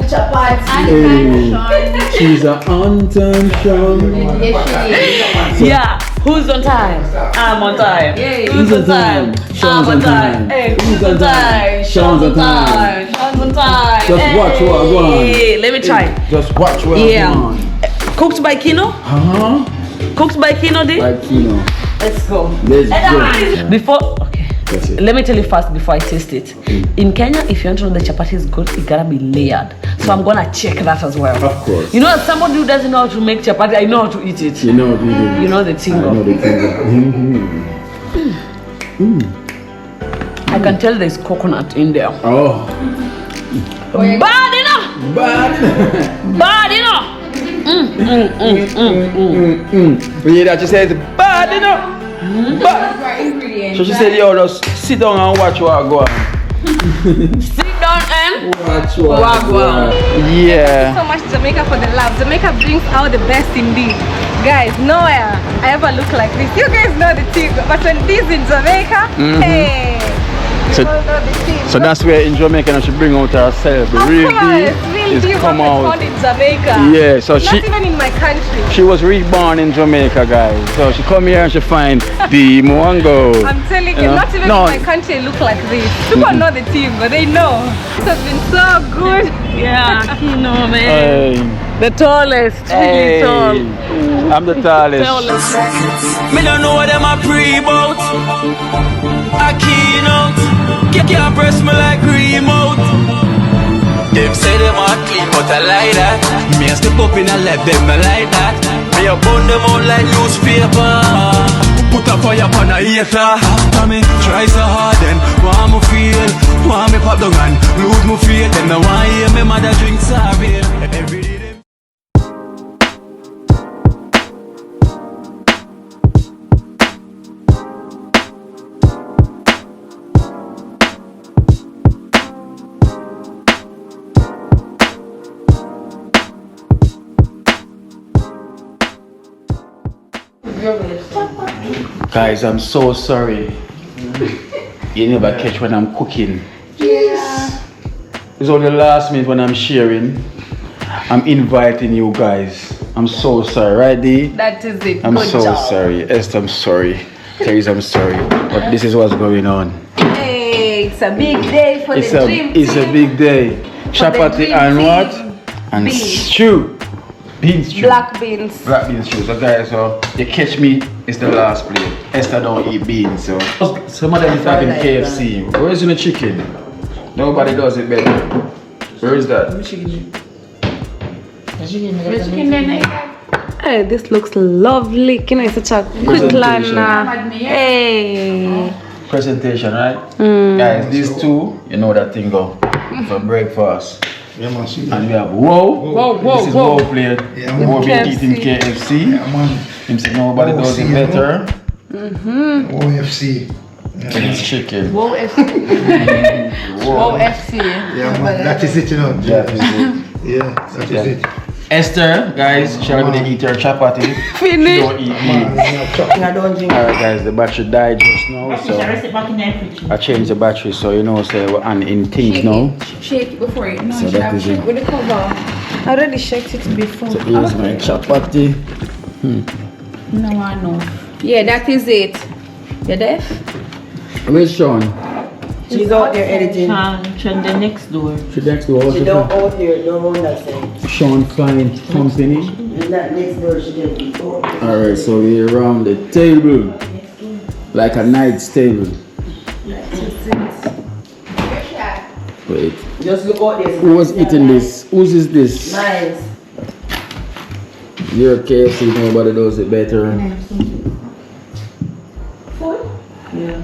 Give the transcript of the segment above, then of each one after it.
chapati. She's an on-time. Yeah, who's on time? I'm on time. Who's on time? Sean's on time. Hey, who's on time? Sean's on time. Sean's on time. Just watch what I want. Let me try. Just watch what I want. Cooked by Kino? Cooked by Kino, D? By Kino. Let's go. Let's go. Before, okay. Let me tell you first before I taste it. In Kenya, if you want to know the chapati is good, it gotta be layered. So I'm gonna check that as well. Of course. You know, as somebody who doesn't know how to make chapati, I know how to eat it. You know the You know the tingo. I know the tingo. I can tell there's coconut in there. Oh. Bad enough! Bad enough! But yeah, that she says bad enough. So she said, yo, just sit down and watch what I go on. Sit down and Watch what I go on. Thank you so much, Jamaica, for the love. Jamaica brings out the best indeed. Guys, nowhere I ever look like this. You guys know the team, but when this in Jamaica, hey. So that's where in Jamaica she bring out herself. The real deal is come out. In Jamaica. Yeah, so not even in my country. She was reborn in Jamaica, guys. So she come here and she find the Mwango. I'm telling you, not even in my country I look like this. People know the team, but they know. It has been so good. yeah, Kino, man. The tallest, really tall. I'm the tallest. Me don't know what them a pre-bout. I keynote. Can't press me like remote. Them say them are clean, but I like that. Me a step up in a left, them I like that. Me a burn them out like newspaper. Put a fire upon a hater. After me try so hard, then want me feel, want me pop down and lose me faith. Them no want hear me mother drink sorry. Every day. Guys, I'm so sorry. You never catch when I'm cooking. Yeah. It's only the last minute when I'm sharing. I'm inviting you guys. I'm so sorry, right, Dee? That is it. I'm Good so job. sorry. Esther, I'm sorry. Teresa, I'm sorry. But this is what's going on. Hey, it's a big day for It's the dream It's a team. big day. Chapati and what? And Beans. stew. Beans stew. Black beans. Black beans stew. So guys, so you catch me, it's the last plate. Esther don't eat beans, so. Some of them is having KFC. Where is the chicken? Nobody does it better. Where is that? Hey, this looks lovely. Kino is such a quick learner. Hey. Presentation, right? Guys, these two, you know that thing go for breakfast. Yeah, man, And we have this is Whoa plate. Whoa been eating KFC. Yeah, man. Him say nobody does it better. OFC. It's chicken. Whoa, FC. Whoa, FC. Yeah, man. That is it, you know. Yeah, that is it. Yeah, that is it. Esther, guys, shall we eat her chapati? Finish. She don't eat beans. Alright guys, the battery died just now, so I changed the battery, so you know, so we're on in things now. Shake it before it. No, So that is it. with the cover. I already shaked it before. So here's my chapati. No, I know. Yeah, that is it. You deaf? Where's Sean? She's out there editing. Sean, the next door. She next door. She don't out here, don't own that side. Sean Fine Company. And that next door she did before. Alright, so we're around the table. Like a knight's table. Wait. Just look out there. Who was eating this? Whose is this? Nice. You're KFC, nobody does it better. Yeah.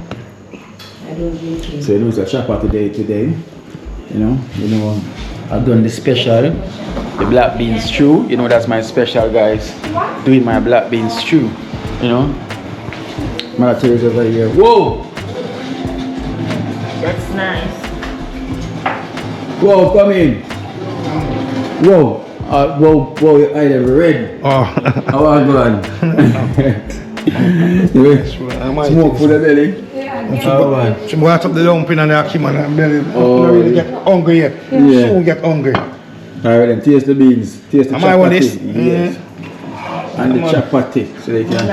I don't drink it. So it was a chapati day today. You know, I've done the special, the black bean stew. You know, that's my special, guys. Doing my black bean stew. You know, Mother Teresa over here. Whoa! That's nice. Whoa, come in. Whoa. Whoa, your eye never red. Oh. How are you going? Smoke for the belly. She brought up the dumpling and the ackee man and belly. Don't really get hungry yet. Yeah. Soon get hungry. Alright then, taste the beans. Taste the Am I on this? chapati. Yes. And the chapati. So they can.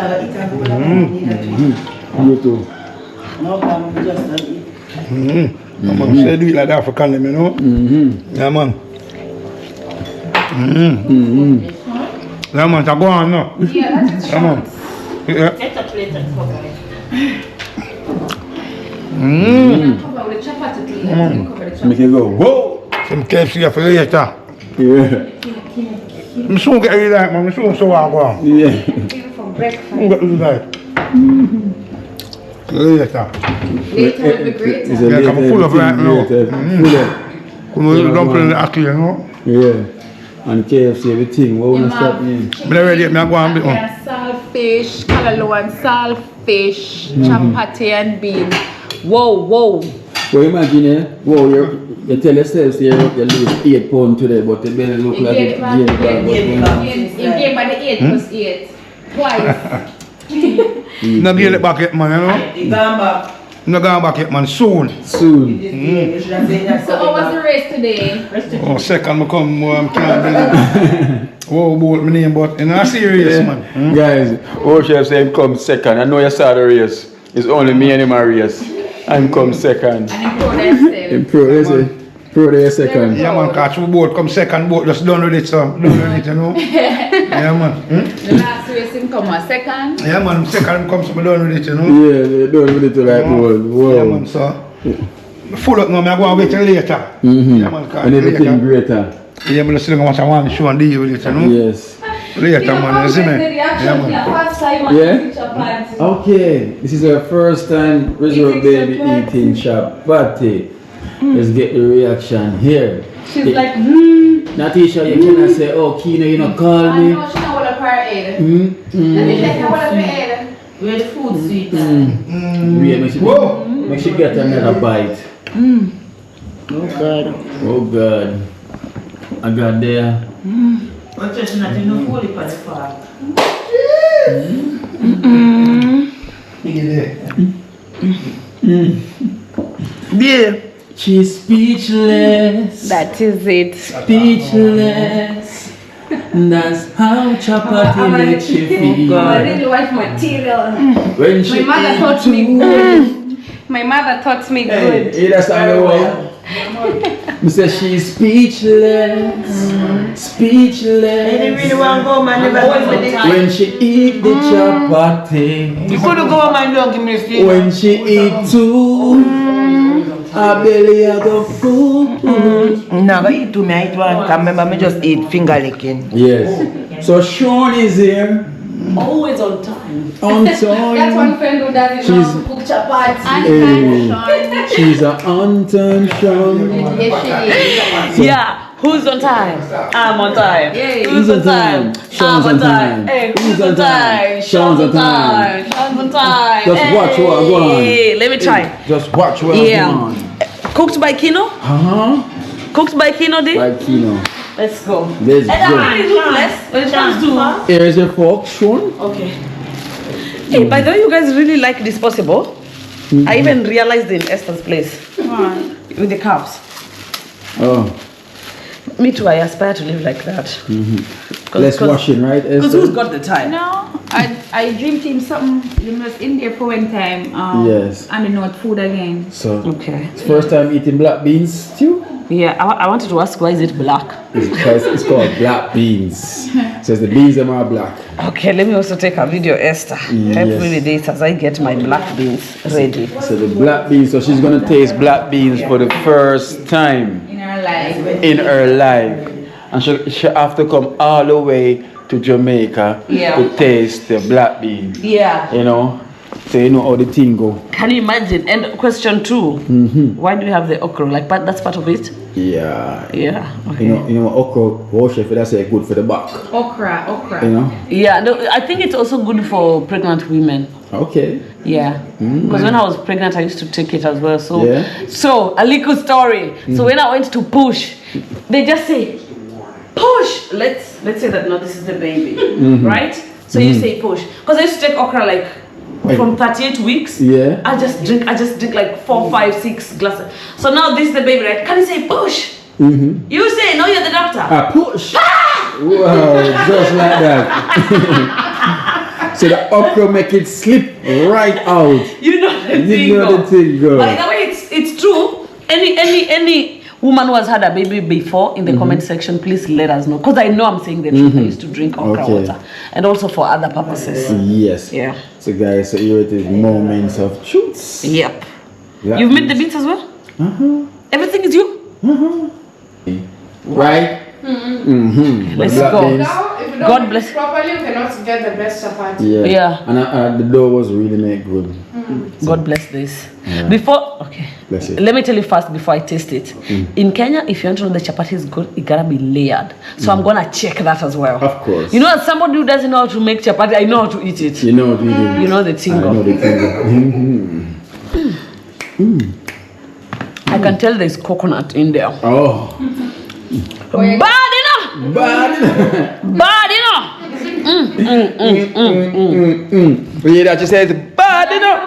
You too. No, I'm just not eat. Man, say do it like the African, you know? Yeah, man. Yeah, man, so go on now. Yeah, that's Yeah, man. Yeah. Get a plate and cover it. cover with the chapati to cover the chapati. Make it go, whoa! Some KFC for later. Yeah. I'm soon get you like, man. I'm soon so I go on. Yeah. Even for breakfast. I'm get you like. Later. Later will be great. It's a Yeah, later I'm full of thing, right now. later. Full of. Come on, dumpling the ackee, you know? Yeah. And KFC, everything. What wanna stop me? But already, I'm go on a bit more. Saltfish, callaloo and saltfish, chapati and beans. Whoa, whoa. Well, imagine, whoa, you tell yourself you lose 8 pounds today, but the belly look like it gained back. You gave by the 8 plus 8. Twice. No get it back yet, man, you know? The gamba. No going back yet, man. Soon. Soon. You should have said that. So how was the race today? Oh, second, I come, I can't believe it. Whoa, boy, my name, but in a serious, man. Guys, Chef say him come second. I know you saw the race. It's only me and him a race. I'm come second. In pro, they say. Pro there second. Yeah, man, catch two boat, come second boat, just done with it, so. Done with it, you know? Yeah, man. The last race him come a second. Yeah, man, second come, so I'm done with it, you know? Yeah, they don't with it like whoa. Yeah, man, so. Full up now, I'm going to wait till later. Yeah, man, catch And everything later. greater. Yeah, man, still going to watch one show and deal with it, you know? Yes. Later, man, you see me? Yeah, man. Yeah? Okay, this is our first time Reserve Baby eating chapati. Let's get the reaction here. She's like, Natisha, you cannot say, oh, Kino, you not call me. No, she not hold up her head. Mm-hmm. Hold up her head. Where the food sweet. Whoa. Make she get another bite. Oh God. Oh God. I got there. But just not enough food for the farm. Yeah. She's speechless. That is it. Speechless. That's how chapati makes you feel. I really like material. When she My mother taught me good. My mother taught me good. Hey, that's on the way. Me say she's speechless. Speechless. Really want to go, man. When she eat the chapati. You couldn't go, man. Don't give me this. When she eat too. Her belly out of food. No, I eat two, I eat one. Can remember me just eat finger licking. Yes. So Sean is here. Always on time. On That's one time. friend who doesn't She's- know cook chapati. Hey, she's a on time Sean. Yes, she is. Yeah, who's on time? I'm on time. Yay. Who's on time? Sean's I'm on time. Hey, Who's on time? Sean's on time. Sean's on time. Just watch what I want. Hey, let me try. Just watch what Yeah. I'm on. Cooked by Kino? Uh-huh. Cooked by Kino, D? Like Kino. Let's go. Let's And I'm go. really ruthless when it comes to... Here is your fork, Sean. Okay. Hey, by the way, you guys really like disposable? I even realized in Esther's place. With the cups. Oh. Me too, I aspire to live like that. Let's wash it, right, Because Esther? who's got the time? No, I dreamed him something. You was in there for one time. Yes. And then not food again. So, Okay. it's first time eating black beans stew? Yeah, I wanted to ask why is it black? It's called black beans. Says the beans them are black. Okay, let me also take a video, Esther. Yes. Help me with this as I get my black beans ready. So the black beans, so she's gonna taste black beans for the first time In her life. in her life. And she have to come all the way to Jamaica Yeah. to taste the black bean. Yeah. You know? So you know how the thing go. Can you imagine? And question 2, why do you have the okra? Like, but that's part of it? Yeah. Yeah. Okay. You know okra, wash it, that's good for the back. Okra. You know? Yeah, no, I think it's also good for pregnant women. Okay. Yeah, because when I was pregnant, I used to take it as well. So, Yeah. so a little story. So when I went to push, they just say, push. Let's say that no, this is the baby, right? So you say push, because I used to take okra like from 38 weeks. Yeah. I just drink like 4, 5, 6 glasses. So now this is the baby, right? Can you say push? You say, no, you're the doctor. I push. Wow, just like that. So the okra make it slip right out. You know the thing. You know the thing, girl. By the way, it's true. Any woman who has had a baby before in the comment section, please let us know. Because I know I'm saying the truth. I used to drink okra water. And also for other purposes. Yes. Yeah. So guys, so here it is, moments of truth. Yep. That You've made the beans as well? Everything Everything is you? Right? Let's Black go. beans. Now, if you don't God make bless. it properly, you cannot get the best chapati. Yeah. And the dough was really made good. God bless this. Yeah. Bless it. Let me tell you first before I taste it. In Kenya, if you want to know the chapati is good, it gotta be layered. So I'm gonna check that as well. Of course. You know, as somebody who doesn't know how to make chapati, I know how to eat it. You know what we do. You know the thing. I know the thing. I can tell there's coconut in there. Oh. Bad enough! Bad. Bad enough! You hear that? She says bad enough.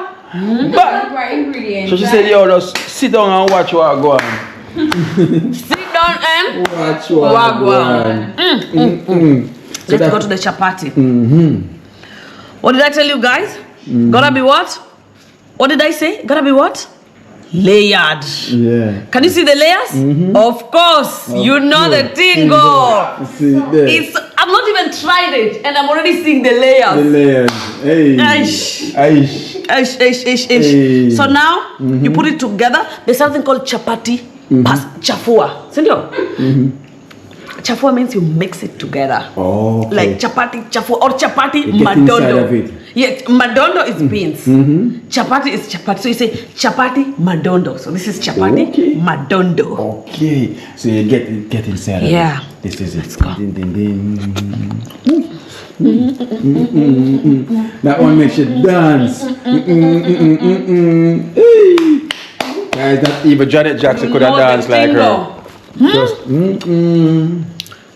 Bad. Ingredients. So she said, yo, just sit down and watch what go on. Sit down and Watch what go on. let's go to the chapati. What did I tell you guys? Gotta be what? What did I say? Gotta be what? Layered. Yeah. Can you see the layers? Of course. You know the tingo. See there. I've not even tried it and I'm already seeing the layers. The layers. Hey. Aish. Aish. Hey. So now you put it together. There's something called chapati chafua. Senor? Chafua means you mix it together. Oh. Okay. Like chapati chafua or chapati You get inside of madondo. it. Yeah, madondo is beans. Chapati is chapati. So you say chapati madondo. So this is chapati madondo. Okay. So you get inside of Yeah. it. This is it. Let's go. Ding, ding, ding. That one makes you dance. Hey. Guys, not even Janet Jackson could have danced like her. Just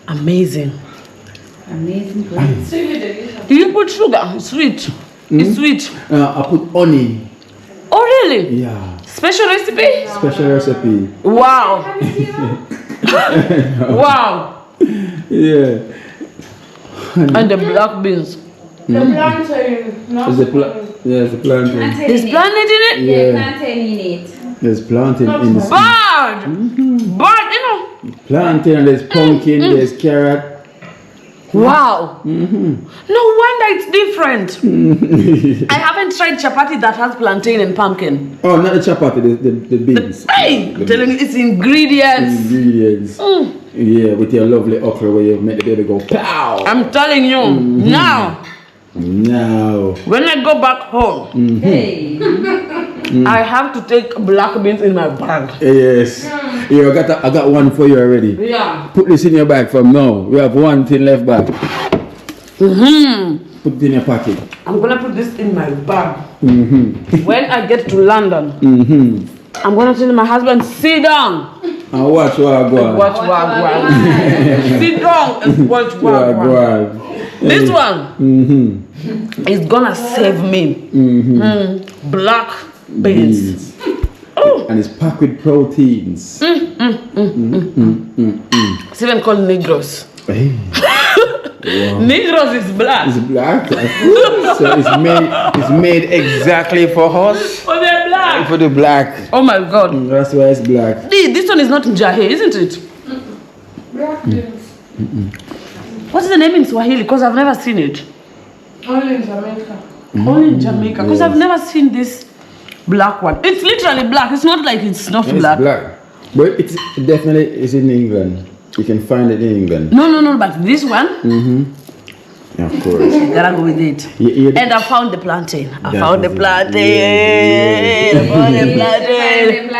Amazing. Amazing. Do you put sugar? It's sweet. It's sweet. I put honey. Oh really? Yeah. Special recipe? Special recipe. Wow. Wow. Yeah. And the black beans. The plantain. There's a there's a plantain. There's planet in it? Yeah. Plantain in it. There's plantain in the seed. Bad! Bad, you know? Plantain, there's pumpkin, there's carrot. Wow. No wonder it's different. I haven't tried chapati that has plantain and pumpkin. Oh, not the chapati, the beans. Hey, I'm telling you, it's ingredients. Ingredients. Yeah, with your lovely okra where you make the baby go pow. I'm telling you, now, when I go back home, I have to take black beans in my bag. Yes. Yeah, I got one for you already. Yeah. Put this in your bag from now. We have one thing left back. Put it in your pocket. I'm gonna put this in my bag. When I get to London, I'm gonna tell my husband, sit down. And watch what I go on. Watch Wagwan. Sit down and watch Wagwan. This one is gonna save me. Black beans. Oh. And it's packed with proteins. It's even called Negros. Hey. Wow. Negros is black. It's black. So it's made exactly for us. For the black. For the black. Oh my God. That's why it's black. This one is not Jahe, isn't it? Black beans. What's the name in Swahili? Because I've never seen it. Only in Jamaica. Only in Jamaica. Because I've never seen this black one. It's literally black. It's not like it's not black. It's black. But it definitely is in England. You can find it in England. No, but this one, Yeah, of course. gotta go with it. And I found the plantain. I found the plantain. I found the plantain. I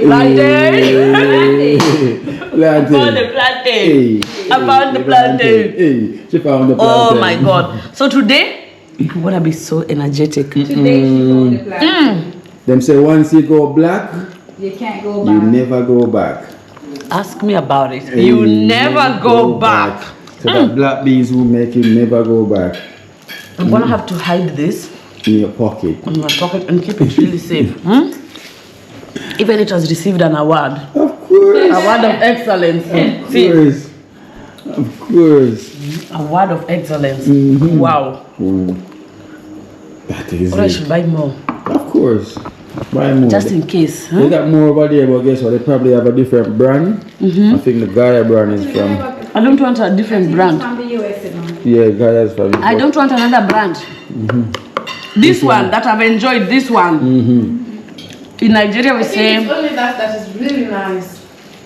found the plantain. I found the plantain. She found the plantain. Oh my God. So today, I'm gonna be so energetic. Today she found the plantain. Them say once you go black, You can't go you back. never go back. Ask me about it. You never go back. So the black beans will make you never go back. I'm gonna have to hide this In your pocket. in my pocket and keep it really safe. Even it has received an award. Of course. A word of excellence. See, Of course. a word of excellence. Wow. That is Or I it. should buy more. Of course. Buy more. Just in case. They got more over there, but guess what? They probably have a different brand. I think the Gaia brand is from. I don't want a different brand. From the US, you know. Yeah, Gaia is from. I don't want another brand. This one that I've enjoyed, this one. In Nigeria we I think say it's only that is really nice.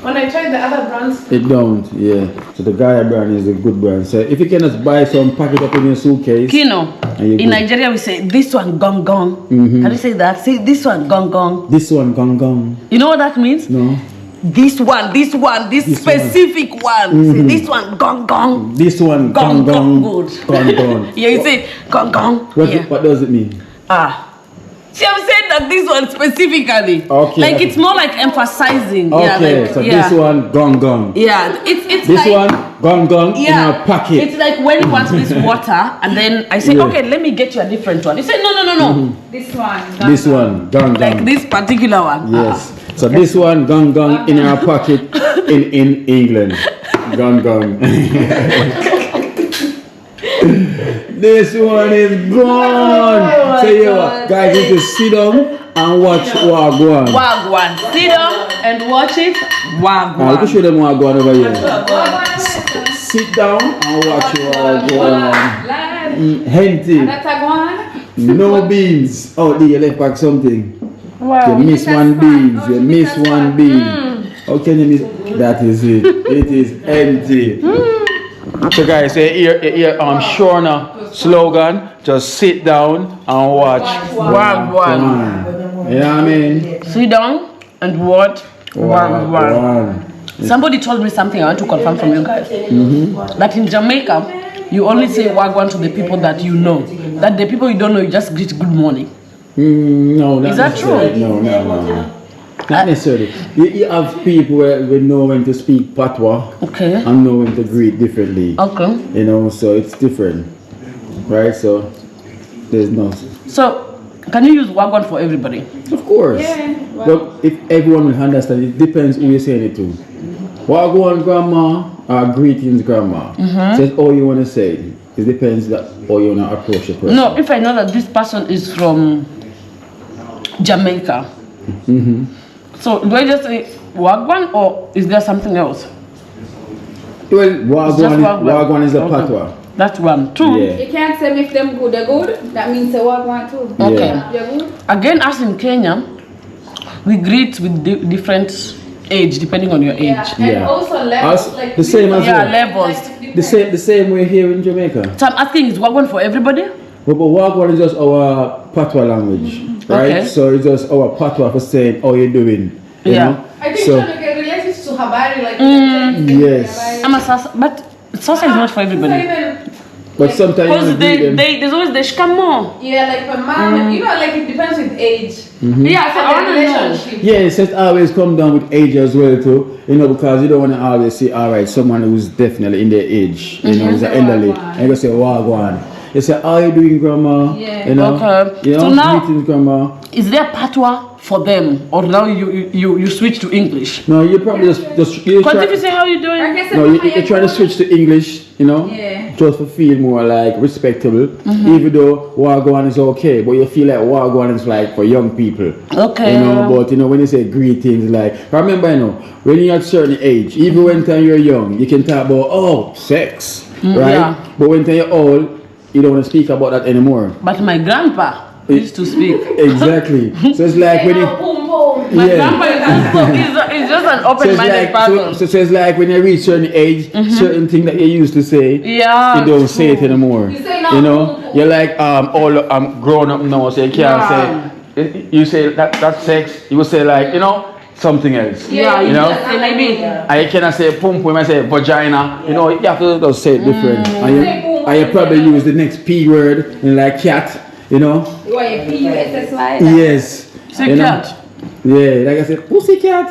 When I tried the other brands, It don't, yeah. So the Gaia brand is a good brand. So if you can just buy some, pack it up in your suitcase. Kino. And you In good. Nigeria we say this one gong gong. How do you say that? Say this one gong gong. This one, gong gong. You know what that means? No. This specific one. Say this one gong gong. This one, Gong gong gong. gong. Good. Gong gong. Yeah, you say gong gong. Yeah. What does it mean? See, I'm saying that this one specifically. Okay. Like it's more like emphasizing. Yeah, Okay, like, so yeah. this one, gong gong. Yeah, it's This like, one, gong gong in yeah, our pocket. It's like when you want this water, and then I say, Yeah. okay, let me get you a different one. You say, no. This one. This one, gong gong. Like this particular one. Yes. So this one, gong gong in our pocket in England. Gong gong. This one is gone. So you guys need to sit down and watch Wagwan. Wagwan. Sit down and watch it. I'll Wagwan. show them Wagwan over here. Sit down and watch Wagwan. Henty. That's a one. No beans. Oh, you left back something. Wow. You miss one beans. You miss one bean. How can you miss? That is it. It is empty. So guys, here Shorna slogan. Just sit down and watch Wagwan. You know what I mean? Sit down and watch Wagwan. Wagwan. Somebody told me something I want to confirm from you guys. That in Jamaica, you only say Wagwan to the people that you know. That the people you don't know, you just greet good morning. No, not Is that necessarily. true? No. Not necessarily. You have people where we know when to speak patois Okay. and know when to greet differently. Okay. You know, so it's different. Right? So there's no. So, can you use Wagwan for everybody? Of course. But if everyone will understand, it depends who you're saying it to. Wagwan grandma or greetings grandma. So it's all you want to say. It depends that how you want to approach a person. No, if I know that this person is from Jamaica. So, do I just say Wagwan or is there something else? Well, It's just Wagwan is a Okay. patois. That's one. Two. Yeah. You can't say if them good, they're good. That means they walk one too. Okay. Yeah. You're good. Again, as in Kenya, we greet with different age depending on your age. yeah. And Yeah. also levels, Us- like the same as Yeah, well. levels. The same way here in Jamaica. So I'm asking, is Wagwan for everybody? But Wagwan is just our patois language, right? Okay. So it's just our patois for saying how you doing. You Yeah. know? I think So so, you can relate it to Habari, like yes. I'm a Sasa, but Sasa is not for everybody. But sometimes you Because wanna greet them. there's always the shkamo. yeah, like my mom, you know, like it depends with age. Yeah, so I And want the to know. relationship. Yeah, so it always come down with age as well too, you know, because you don't want to always say, all right, someone who's definitely in their age, you know, who's an elderly, and you say, Wagwan. You say, how are you doing, grandma? Yeah. You know, Okay. you know, So now- greetings, grandma. Is there patois for them, or now you switch to English? No, you probably just you Because try, if you say how you I doing, guess no, you're trying to switch to English, you know, Yeah. just to feel more like respectable, even though Wagwan is okay, but you feel like Wagwan is like for young people. okay. You know, but you know, when you say greetings, like, remember, you know, when you're at a certain age, even when time you're young, you can talk about, oh, sex, right? yeah. But when time you're old, you don't want to speak about that anymore. But my grandpa used to speak. Exactly. So it's like when you, Boom, boom. My yeah. grandpa is just an So it's open-minded like, person. so it's like when you reach certain age, certain thing that you used to say, Yeah. you don't say it anymore. You say no. You know, you're like, I'm grown up now, so you can't say. You say that's sex. You will say like, you know, something else. Yeah, you know. just say maybe. I cannot say pum pum, I say vagina. You know, you have to just say it different. And you probably use the next P word, you know, like cat. You know. You want your PUSSY? Yes. Say you know? cat. Yeah, like I said, pussy cat.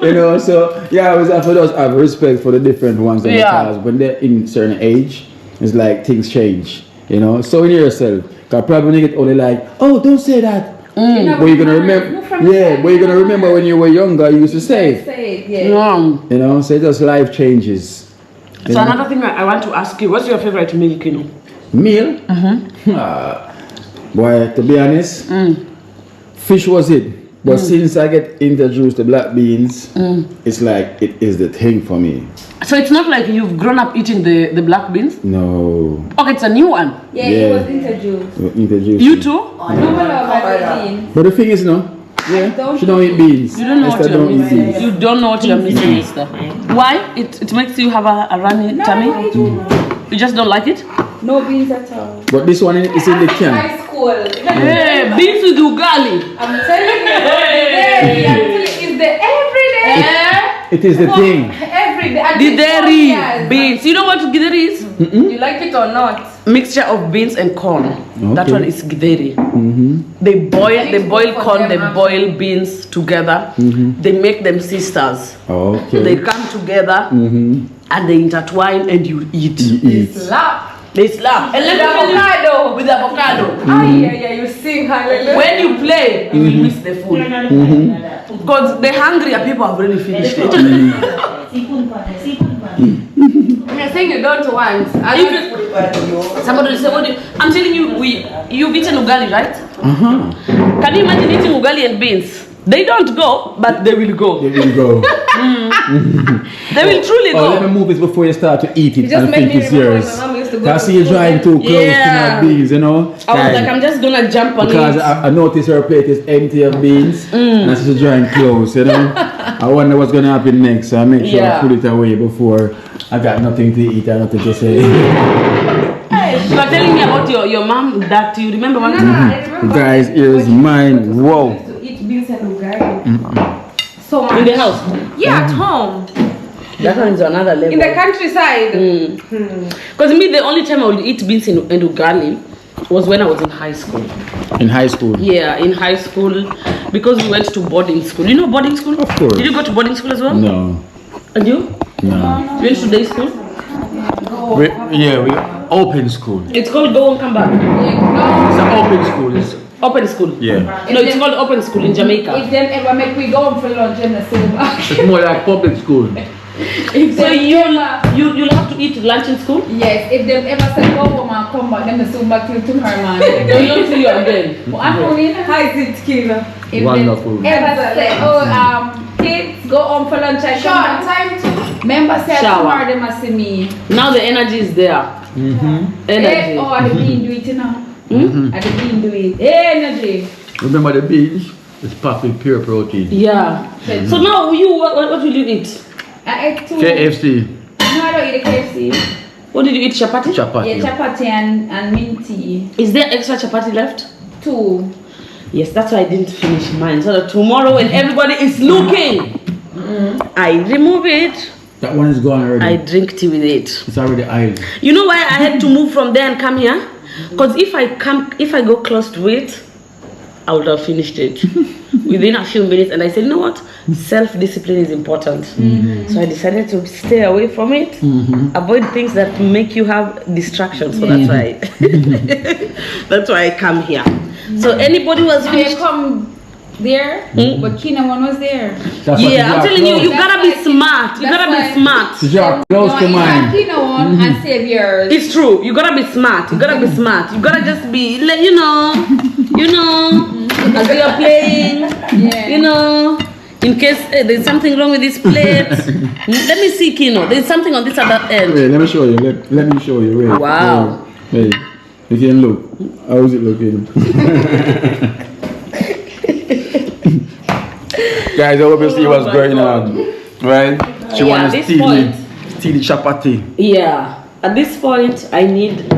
You know, so yeah, I always have to just have respect for the different ones. Because when they're in certain age, it's like things change. You know, so in yourself, because probably when you get older, like, oh, don't say that. But you're gonna remember. from Yeah, but you're gonna remember when you were younger, you used to say it. Say it, yeah. No. You know, so just life changes. You So know? another thing I want to ask you, what's your favorite meal, Kino? Meal? Boy, to be honest, fish was it. But since I get introduced to black beans, it's like it is the thing for me. So it's not like you've grown up eating the black beans? No. Okay, it's a new one. Yeah, Yeah. it was introduced. Introduced You me. too? No, beans. But the thing is, no, she don't eat beans. You don't know what Esther you're don't eat missing. beans. You don't know what you're missing, Esther. Why? It makes you have a runny tummy? You just don't like it? No beans at all. But this one is in the can. High school. Hey, beans with ugali. I'm telling you, it's the everyday. It is the thing. Every day. And it's Githeri yes. beans. You know what githeri is? You like it or not? Mixture of beans and corn. That Okay. one is githeri. They I need boil to boil go for corn, them they after. boil beans together. They make them sisters. Okay. They come together and they intertwine and you eat. You eat. Slap. They slap. And let With me tell you, avocado. with avocado. Yeah, you sing hallelujah. When you play, you will miss the food. Because the hungrier people have already finished it. You're saying you don't want. Somebody will say, what do you, I'm telling you, you've eaten ugali, right? Can you imagine eating ugali and beans? They don't go, but they will go. There you go. They will truly Oh, let me go. move it before you start to eat it You just and made think me it's remember yours. when my mom used to go I to see you school. drawing too close to Yeah. my beans, you know. I was like, I'm just gonna jump on Because it. I noticed her plate is empty of beans, and I see she's drawing close, you know. I wonder what's gonna happen next, so I make sure Yeah. I put it away before I got nothing to eat and nothing to say. You are telling me about your mom that you remember one time? I remember Guys, here's mine. Whoa. to eat beans and ugali. So much. In the house. Yeah, at home. That one is another level. In the countryside. Because me, the only time I would eat beans and ugali was when I was in high school. In high school. Yeah, in high school, because we went to boarding school. You know boarding school? Of course. Did you go to boarding school as well? No. And you? No. You went to day school? We open school. It's called Go and Come Back. It's an open school. It's, Open school. yeah. No, it's called open school in Jamaica. If them ever make we go for lunch in the supermarket. It's more like public school. So you'll have to eat lunch in school? Yes, if them ever say go home and come back, then the supermarket to her man. You don't see you again. I'm only high it killer. If Wonderful. them ever say, kids go home for lunch and come back. Time to. Remember say Shower. tomorrow they must see me. Now the energy is there. Energy. Oh, I didn't do it, you know. I didn't do it. Energy. Remember the beans? It's packed with pure protein. Yeah. So now what will you eat? I ate two. KFC. No, I don't eat the KFC. What did you eat? Chapati? Chapati. Yeah, chapati and minty. Is there extra chapati left? 2. Yes, that's why I didn't finish mine. So that tomorrow when everybody is looking, I remove it. That one is gone already. I drink tea with it. It's already iron. You know why I had to move from there and come here? Because if I go close to it, I would have finished it within a few minutes. And I said, you know what? Self-discipline is important. So I decided to stay away from it, avoid things that make you have distractions. So that's why that's why I come here. So anybody was They finished? come there, but Kina one was there. That's what Yeah, I'm telling you, you That's gotta be why- smart. You that's gotta why- be smart. You're close to mine. Kina one and save yours. It's true. You gotta be smart. You gotta be smart. You gotta just be, like, you know, as you are playing, Yeah. you know, in case there's something wrong with this plate. Let me see, Kino. There's something on this other end. Wait, let me show you. Let me show you. Wait. Wow. Wait. You can look. How is it looking? Guys, obviously what's going on, right? She Yeah, wants at to this point- steal the chapati. Yeah. At this point, I need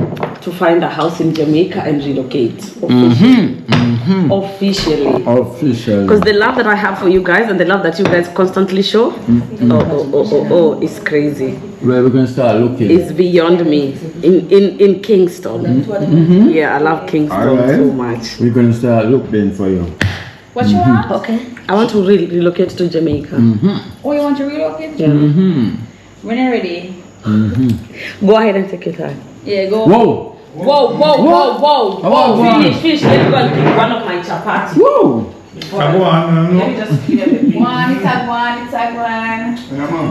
to find a house in Jamaica and relocate. Officially. Official. Because the love that I have for you guys and the love that you guys constantly show, it's crazy. Where we can start looking. It's beyond me. In Kingston. Yeah, I love Kingston Alright. so much. We're gonna start looking for you. What you want? Okay. I want to relocate to Jamaica. Oh, you want to relocate? Yeah. When you're ready. Go ahead and take your time. Yeah, go. Whoa! Whoa. Whoa. Finish. Let me go and pick one of my chapati. Whoa! I go on, Let me no? just clear the plate. One, it's a one, it's a one. Yeah, man.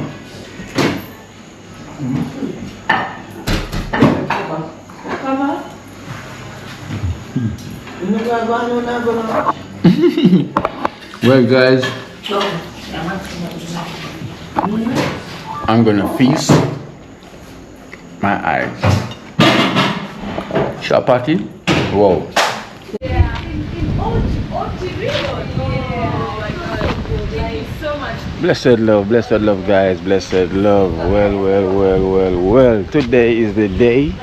Cover. No, go on, no, go on. Well, guys, I'm gonna feast my eyes. Chapati? Wow. Blessed love, guys. Blessed love. Well. Today is the day.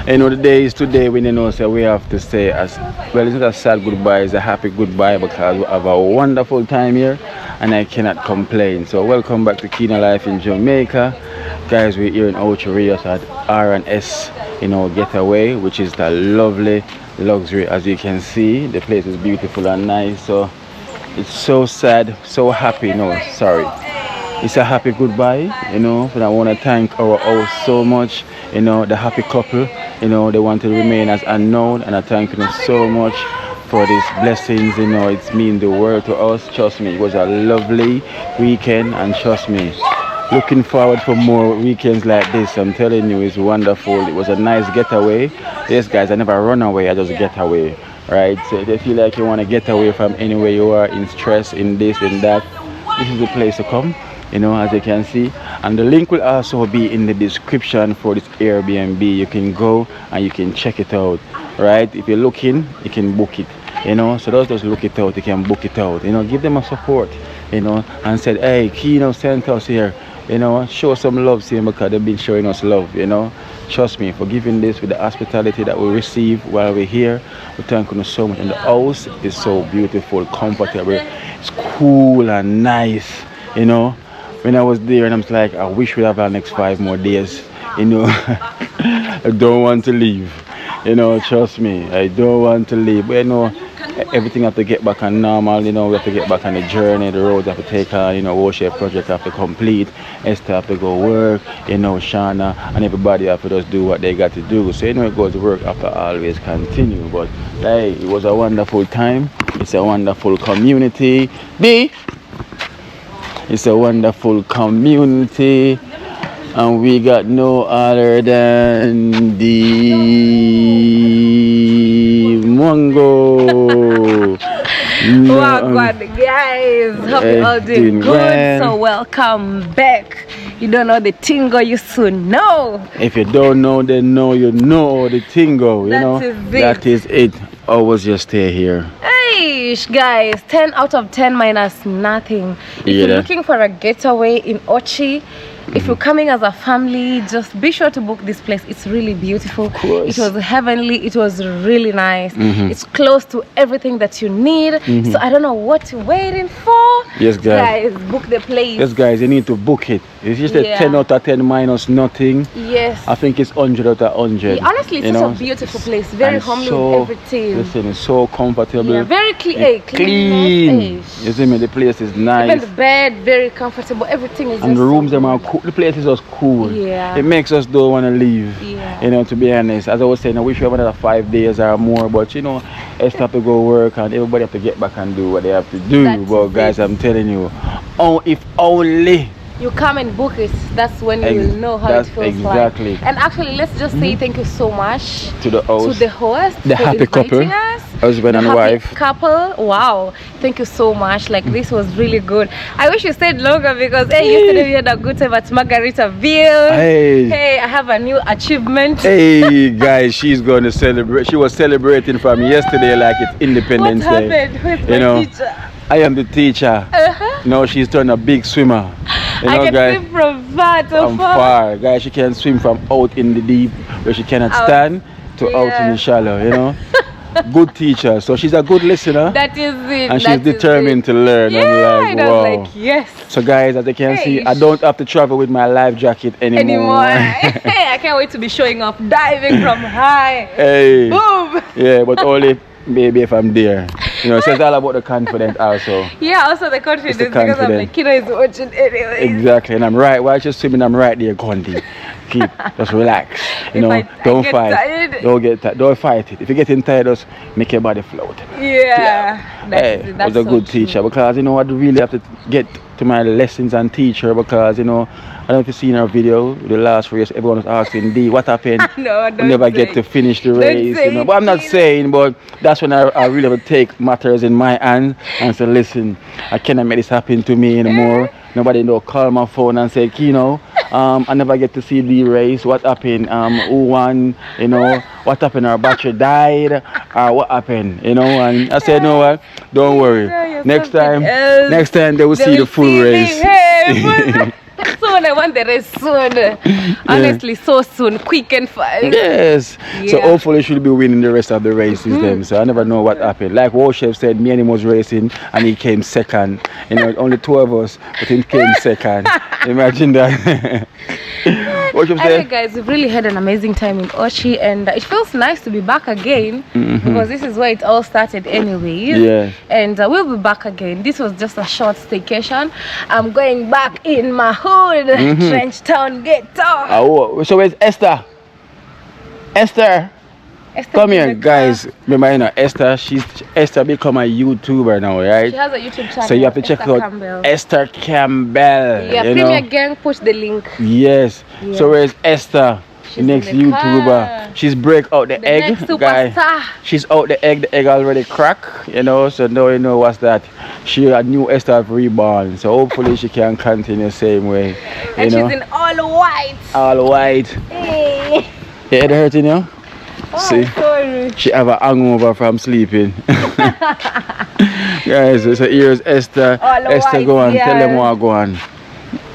You know, the day is today when you know, so we have to say as well. It's not a sad goodbye, it's a happy goodbye because we have a wonderful time here, and I cannot complain. So welcome back to Culinary Life in Jamaica, guys. We're here in Ocho Rios at R&S, you know, Getaway, which is the lovely luxury. As you can see, the place is beautiful and nice. So it's so sad, so happy. No, sorry. It's a happy goodbye, you know. And I want to thank our host so much, you know, the happy couple, you know, they want to remain as unknown. And I thank them so much for these blessings, you know, it's mean the world to us. Trust me, it was a lovely weekend, and trust me, looking forward for more weekends like this. I'm telling you, it's wonderful. It was a nice getaway. Yes, guys, I never run away, I just get away. Right, so if you feel like you want to get away from anywhere you are, in stress, in this and that, this is the place to come, you know, as you can see. And the link will also be in the description for this Airbnb. You can go and you can check it out, right? If you're looking, you can book it, you know. So those just look it out, you can book it out, you know. Give them a support, you know, and said, hey, Kino sent us here, you know, show some love to him because they've been showing us love, you know. Trust me, for giving this with the hospitality that we receive while we're here. We thank you so much. And the house is so beautiful, comfortable, it's cool and nice, you know. When I was there, and I'm like, I wish we'd have our next 5 more days, you know. I don't want to leave, you know. Trust me, I don't want to leave. But you know, everything have to get back on normal, you know. We have to get back on the journey, the roads have to take on, you know. Worship project have to complete, Esther have to go work, you know, Shana and everybody have to just do what they got to do. So you know, it goes to work after always continue. But hey, it was a wonderful time. It's a wonderful community. It's a wonderful community, and we got no other than the Mongo. Wow, God, guys, hope you all doing good. Grand. So welcome back. You don't know the tingo, you soon know. If you don't know, then know you know the tingo. You know, that is it. Always just stay here. Hey, guys, 10 out of 10 minus nothing. If you're looking for a getaway in Ochi, if you're coming as a family, just be sure to book this place. It's really beautiful. It was heavenly. It was really nice. It's close to everything that you need. So I don't know what you're waiting for. Yes, guys. Book the place. Yes, guys, you need to book it. It's just a 10 out of 10 minus nothing. Yes. I think it's 100 out of 100. Yeah, honestly, it's such a beautiful place. Very homely with everything. Listen, it's so comfortable. Yeah, very clean. Clean. You see me? The place is nice. Even the bed, very comfortable. Everything is. And the rooms them are cool. The place is just cool. Yeah. It makes us don't want to leave. Yeah. You know, to be honest. As I was saying, I wish we have another 5 days or more. But you know, Esther have to go work and everybody have to get back and do what they have to do. But guys, I'm telling you, if only you come and book it, that's when you will know how it feels like. And actually, let's just say thank you so much to the host, the happy couple, us, husband and wife couple. Wow, thank you so much. Like, this was really good. I wish you stayed longer because yesterday we had a good time at Margaritaville. Hey, I have a new achievement. Hey guys, she's going to celebrate. She was celebrating from yesterday like it's Independence Day. What happened? Who's you know, teacher? I am the teacher. No, she's turned a big swimmer. You know, I can guys, swim from far to far. Guys, she can swim from out in the deep where she cannot stand to out in the shallow, you know. Good teacher. So she's a good listener. That is it. And she's determined to learn. Yeah, I'm like, wow. like, yes. So guys, as you can see, I don't have to travel with my life jacket anymore. Hey, I can't wait to be showing off diving from high. Hey. Boom. Yeah, but only maybe if I'm there. You know, so it's all about the confidence also. Yeah, also the confidence the because I'm confidence. like, Kino is watching anyway. Exactly, and I'm right. While you're swimming, I'm right there, Condi. Keep, just relax. You know, I don't get fight. tired. Don't get tired. Don't fight it. If you're getting tired, just make your body float. Yeah. Hey, was a good teacher because you know I really have to get to my lessons and teach her because you know I don't know if you've seen our video the last race. Everyone was asking D what happened. No, we never get to finish the race. You know, but I'm not saying. But that's when I really have to take matters in my hands and say, listen, I cannot make this happen to me anymore. Nobody know call my phone and say, Kino, I never get to see the race. What happened? Who won? You know, what happened? Our battery died. What happened? You know, and I said, no, what? Don't worry. Next time they will see the full race. Soon, I want the race soon. Honestly, so soon, quick and fast. Yes. So hopefully she'll be winning the rest of the races then. So I never know what happened. Like Wolchef said, me and him was racing and he came second. You know, only two of us, but he came second. Imagine that. Anyway, guys, we've really had an amazing time in Ochi, and it feels nice to be back again because this is where it all started anyways. Yeah. And we'll be back again. This was just a short staycation. I'm going back in my hood, Trench Town Ghetto. Oh, so where's Esther? Esther, come here, guys. Remember, you know, Esther become a YouTuber now, right? She has a YouTube channel. So you have to check out Esther Campbell. Yeah, you Premier know? Gang, push the link. Yes. Yeah. So where's Esther? She's The next in the YouTuber. car. She's break out the egg, next guy. superstar. She's out the egg already crack, you know. So now you know what's that. She a new Esther reborn. So hopefully she can continue the same way. And you know? she's in all white. All white. Hey. Your head hurting you? Oh, See? sorry. She have a hangover from sleeping. Guys, so here's Esther. All Esther, white, go on. yeah. Tell them what go on.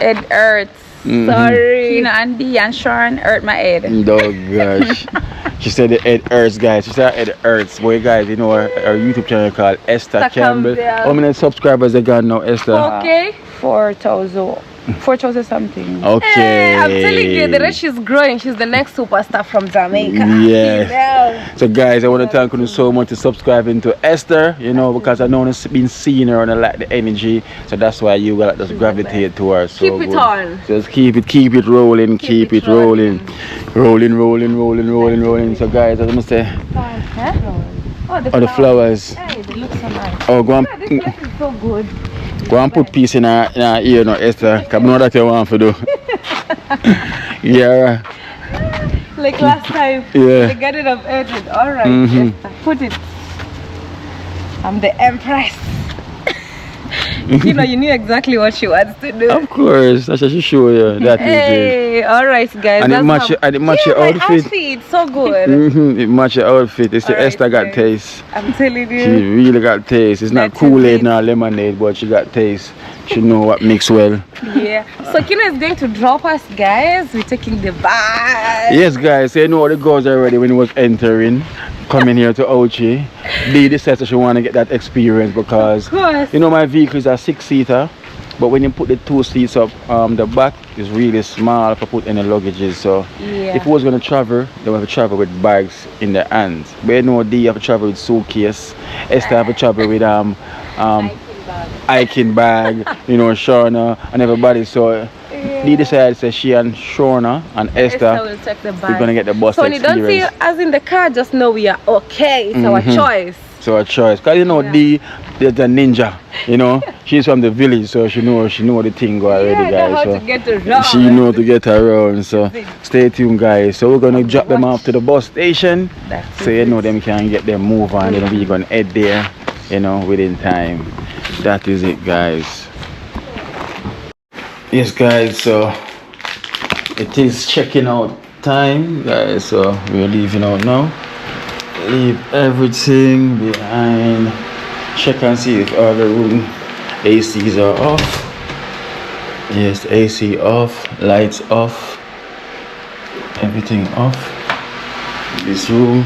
It hurts. Sorry. Kina and D and Sharon hurt my head. Oh gosh. She said the head hurts, guys. She said it hurts. Boy, guys, you know our YouTube channel called Esther Campbell. How many subscribers they got now, Esther? Okay. 4,000 something. Okay. Hey, I'm telling you, the rest she's growing. She's the next superstar from Jamaica. Yeah. So guys, I want to thank you so much for subscribing to Esther, you know, because I know I've been seeing her and I like the energy. So that's why you got just gravitate to her. So Keep it on. Just keep it rolling, keep it rolling. Rolling. So guys, I'm gonna say Oh, the flowers. Hey, they look so nice. Oh, go on. This place is so good. Go and put peace in her ear now, Esther. Because I know that you want to do. Yeah. Like last time. Yeah. The Garden of Eden. Alright. Esther, put it. I'm the Empress. You know, you knew exactly what she wants to do. Of course. That's what she show you. That is it. Hey, alright guys. And it match your my outfit. outfit. So good. It match your outfit. It's Alright, Esther got guys. taste. I'm telling She you. really got taste. It's not That's Kool-Aid it. nor lemonade, but she got taste. She know what mix well. Yeah. So Kino is going to drop us, guys. We're taking the bus. Yes, guys. So you know the girls already when he was entering, coming here to Ochi. Dee decided that she want to get that experience because Of course. you know my vehicle is a 6-seater, but when you put the 2 seats up, the back is really small for put any luggages. So Yeah. if we was gonna travel, they would have to travel with bags in their hands. But you know Dee have to travel with suitcase. Esther have to travel with hiking bag, you know, Shauna and everybody. So Dee decided that she and Shauna and Esther will take the bus. we're gonna get the bus So when you don't see experience. us in the car, just know we are okay. It's our choice. So a choice, cause you know Dee, there's a ninja, you know. She's from the village, so she know the thing go already, Yeah, I know guys. how So to get around. she know to get around. So stay tuned, guys. So we're gonna drop them off to the bus station, so you know them can get them move on. You know we're gonna head there, you know, within time. That is it, guys. Yes, guys. So it is checking out time, guys. So we're leaving out now. Leave everything behind. Check and see if all the room ACs are off. Yes, AC off, lights off, everything off. This room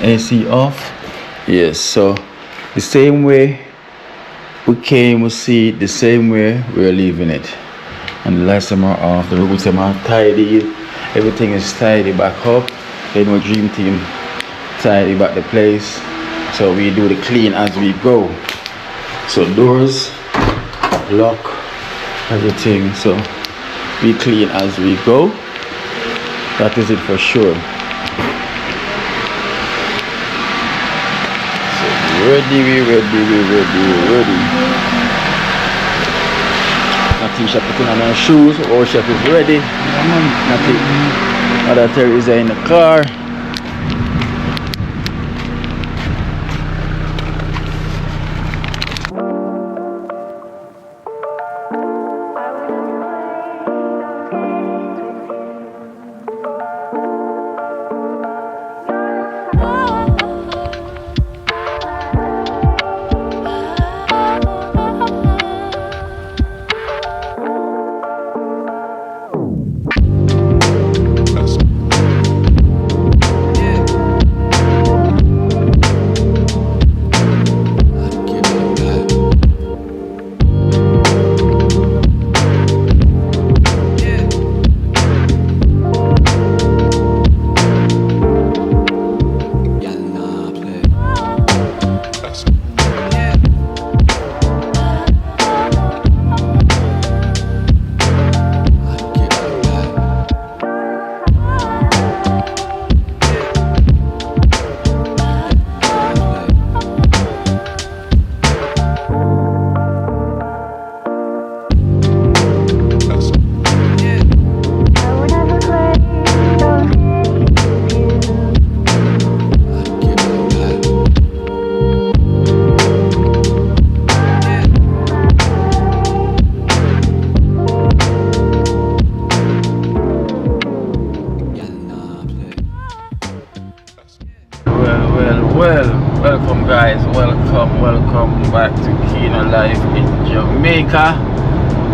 AC off. Yes, so the same way we came, we see it the same way we're leaving it. And the lights are off, the rooms are tidy, everything is tidy back up. You know, Dream Team tidy back the place. So we do the clean as we go. So doors, lock, everything. So we clean as we go. That is it for sure. So we ready. Natisha putting on her shoes. Our chef is ready. Other Teresa in the car. Welcome guys, welcome back to Culinary in Jamaica.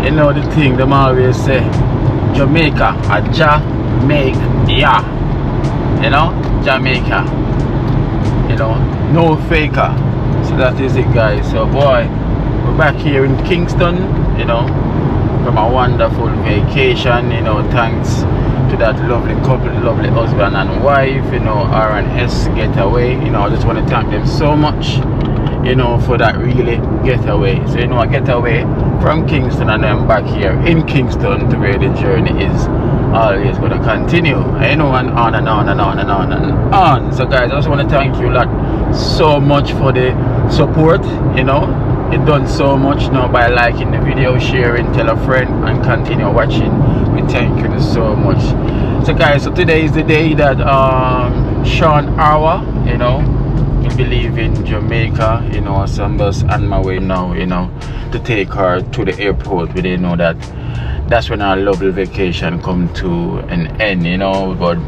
You know the thing, them always say Jamaica, a Jamaica, you know, Jamaica, you know, no faker. So that is it guys. So boy, we're back here in Kingston, you know, from a wonderful vacation, you know, thanks to that lovely couple, lovely husband and wife, you know, R&S Getaway. You know, I just want to thank them so much, you know, for that really getaway. So, you know, a getaway from Kingston and then back here in Kingston to where the journey is always going to continue, you know, and on and on and on and on and on. So guys, I just want to thank you a lot so much for the support, you know. It done so much, you know, by liking the video, sharing, tell a friend and continue watching. We thank you so much. So guys, so today is the day that Sean Arwa, you know, will be leaving Jamaica, you know, so I'm just on my way now, you know, to take her to the airport. We didn't know that that's when our lovely vacation come to an end, you know, but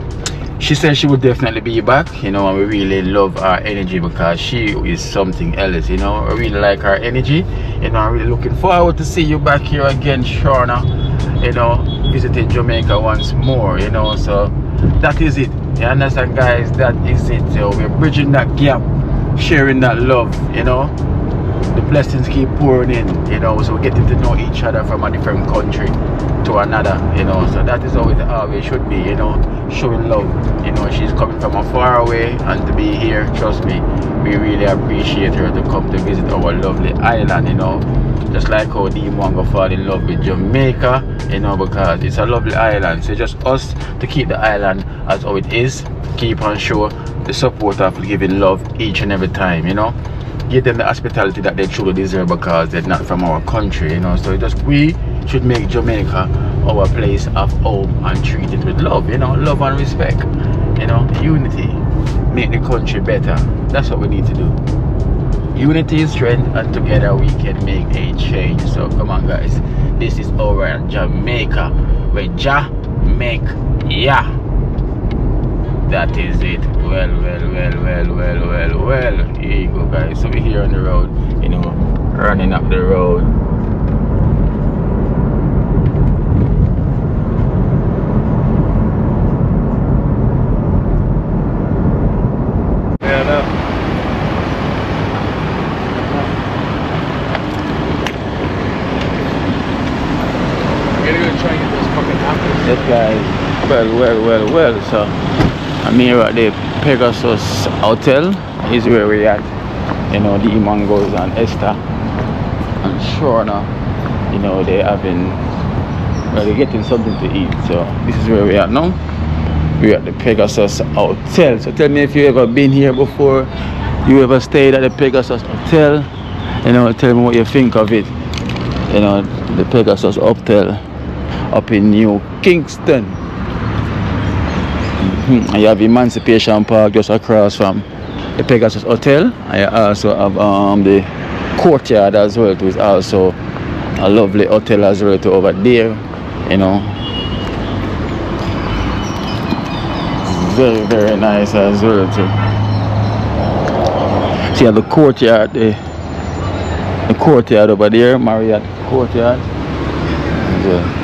she said she would definitely be back, you know, and we really love her energy because she is something else, you know. I really like her energy, you know. I'm really looking forward to see you back here again, Shauna, you know, visiting Jamaica once more, you know. So that is it, you understand guys, that is it. So we're bridging that gap, sharing that love, you know. The blessings keep pouring in, you know, so we're getting to know each other from a different country to another, you know. So that is how it always should be, you know, showing love, you know. She's coming from a far away, and to be here, trust me, we really appreciate her to come to visit our lovely island, you know. Just like how Dean Wanga fall in love with Jamaica, you know, because it's a lovely island. So just us to keep the island as how it is, keep on show the support of giving love each and every time, you know. Give them the hospitality that they truly deserve because they're not from our country, you know. So just we should make Jamaica our place of home and treat it with love, you know, love and respect, you know, unity, make the country better. That's what we need to do. Unity is strength, and together we can make a change. So come on guys, this is our Jamaica, where Jamaica, that is it. Well, here you go guys. So we're here on the road, you know, running up the road. Yes guys, well, so I'm here at the Pegasus Hotel, is where we at. You know, the Mangos and Esther and Shona, you know, they're getting something to eat. So this is where we are now. We're at the Pegasus Hotel. So tell me if you ever been here before, you ever stayed at the Pegasus Hotel. You know, tell me what you think of it. You know, the Pegasus Hotel up in New Kingston. And you have Emancipation Park just across from the Pegasus Hotel. I also have the courtyard as well, which is also a lovely hotel as well to over there. You know, very, very nice as well too. See the courtyard, the courtyard over there, Marriott courtyard. And,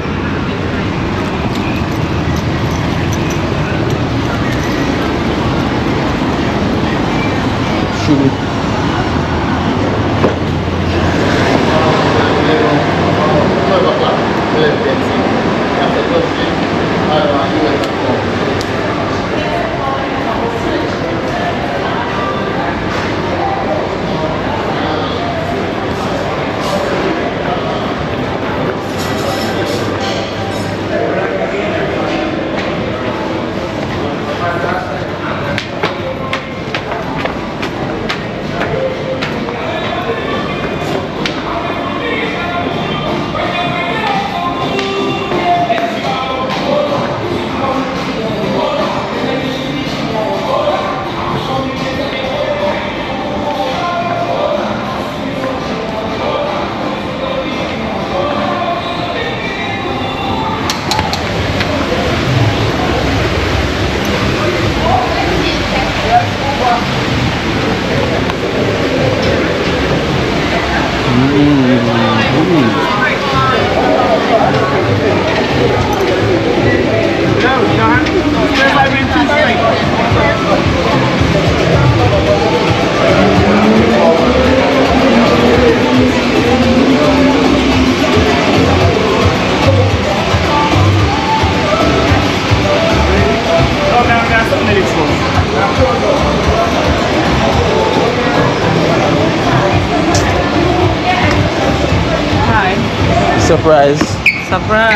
Surprise. Surprise.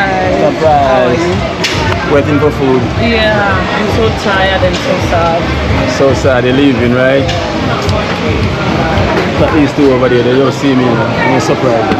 Surprise. How are you? Waiting for food. Yeah, I'm so tired and so sad. So sad they're leaving, right? But these two over there, they don't see me. I'm surprised.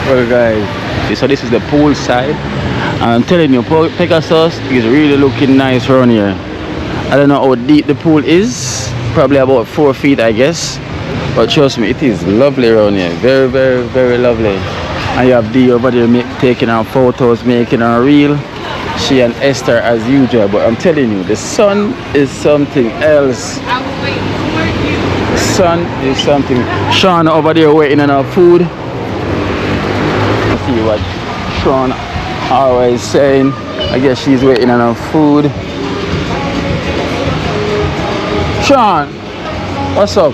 Well guys, so this is the pool side. I'm telling you, Pegasus is really looking nice around here. I don't know how deep the pool is, probably about 4 feet I guess, but trust me, it is lovely around here. Very, very, very lovely. And you have Dee over there taking our photos, making our reel. She and Esther as usual, but I'm telling you, the sun is something else. The sun is something. Sean over there waiting on our food. See what Sean always saying. I guess she's waiting on her food. Sean, what's up?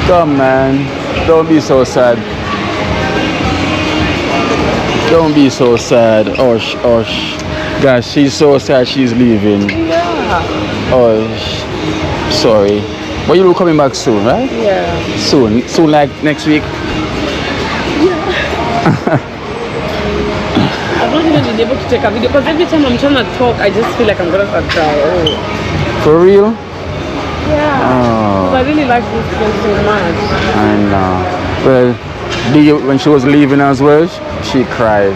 Come man, don't be so sad. Don't be so sad. Oh, guys, she's so sad she's leaving. Yeah. Oh, sorry. But you'll be coming back soon, right? Yeah. Soon like next week? Yeah. I've not even been able to take a video because every time I'm trying to talk, I just feel like I'm gonna start crying. Oh. For real? Yeah. Oh. I really like this place so much. I know. Well, Dee, when she was leaving as well, she cried.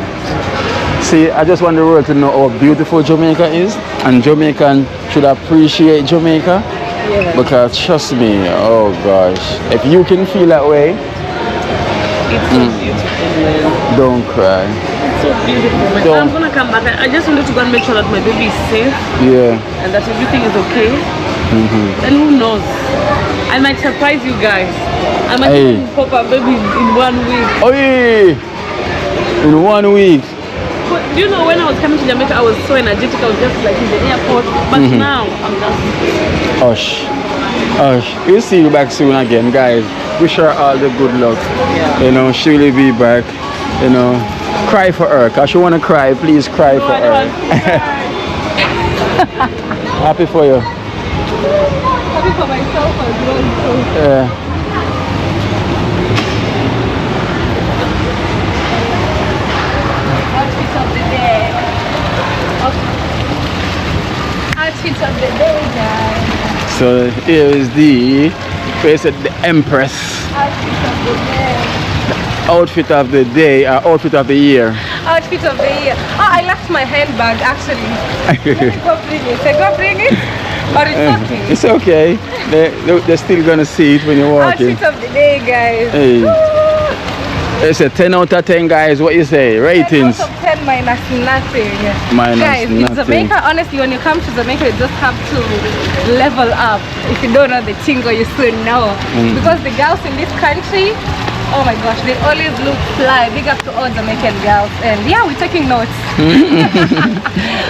See, I just want the world to know how beautiful Jamaica is, and Jamaican should appreciate Jamaica. Yeah. Because trust me, oh gosh, if you can feel that way, it's so beautiful, man. Don't cry. It's so beautiful. I'm gonna come back. I just wanted to go and make sure that my baby is safe. Yeah. And that everything is okay. And who knows? I might surprise you guys. I might Hey. even pop a baby in 1 week. Oh yeah! In 1 week. But do you know when I was coming to Jamaica, I was so energetic. I was just like in the airport. But now I'm just. Hush. Hush. We'll see you back soon again, guys. Wish her all the good luck. Yeah. You know, she will be back. You know, cry for her. Cause she wanna cry. Please cry No, for I her. don't want to cry. Happy for you. Happy for myself as well. So. Yeah. Outfit of the day. Outfit of the day, guys. So here is the Empress Outfit of the day. outfit of the day or outfit of the year. Outfit of the year. Oh, I left my handbag actually. Let me go bring it. I go bring it. But it's okay. It's okay. They're still gonna see it when you walk in. Outfit of the day, guys. Hey. It's a 10 out of 10, guys. What you say? Ratings. 10 out of 10 minus nothing. Minus Guys, in nothing. Jamaica, honestly, when you come to Jamaica, you just have to level up. If you don't know the tingo, you soon know. Because the girls in this country, oh my gosh, they always look fly. Big up to all Jamaican girls. And yeah, we're taking notes.